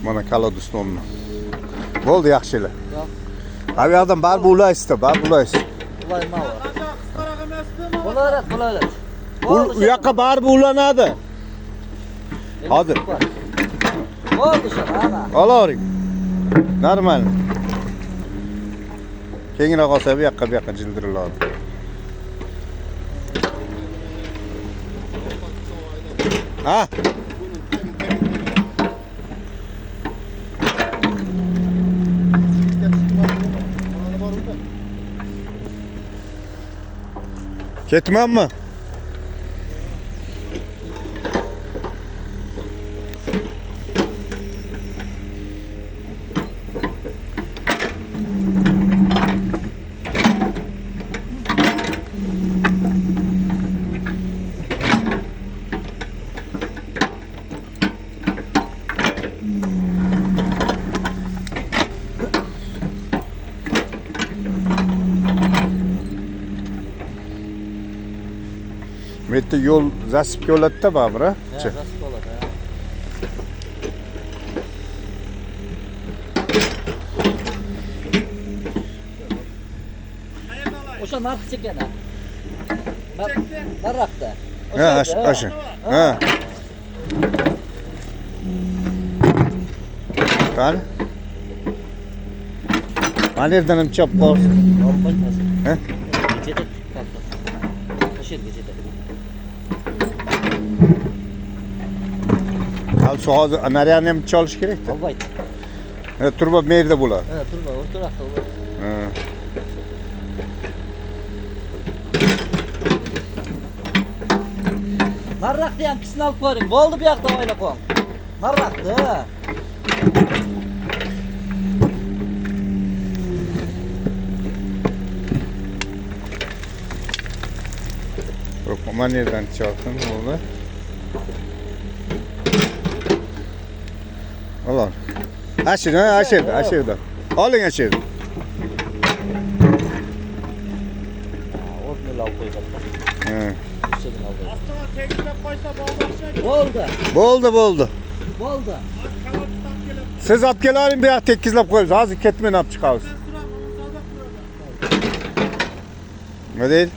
Mana kalodusni olma. Bo'ldi yaxshilar. Yo'q. Abi adam bar bulaysiz, bar bulaysiz. Ulayma var. Bo'laveradi. U yoqqa bar bulanadi. Hadi. Bo'ldi shu, ana. Olavering. Normal. Kengroq olsa bu yoqqa jildiriladi. Ha? Ketmanmi? Bu yerda yo'l zasipga o'ladida baribir, ha? Nasib bo'ladi. O'sha narxi chekana. Narxda. Ha, o'sha. Ha. Qani? Mana yerdan ham chop borsin. Olmaymasın. Ha? Gecede kalktı. Taşır gecede. Al şu hozir naryani ham cholish kerak-da. Olmaydı. Ha, turba bu yerda bo'ladi. Ha, turma, o'rtoqda bo'ladi. Ha. Narraqda ham kishini olib ko'ring. Bo'ldi bu yoqda o'ylab qo'ying. Narraqda. Mana yerdan chopdim, bo'ldi. Olar. Ashirda. Oling ashirda. O'rnini olib qo'yibdi. Ha. Ishini oldi. Aslında teklif koysa bağlaşacak. Bo'ldi. Bo'ldi. Bo'ldi. Kalıptan gelip Siz olib kelavering, bu yoqqa tekizlab qo'yamiz. Hozir ketmay olib chiqamiz. ben sıram onu sağda kılıyorlar. Nima deydi?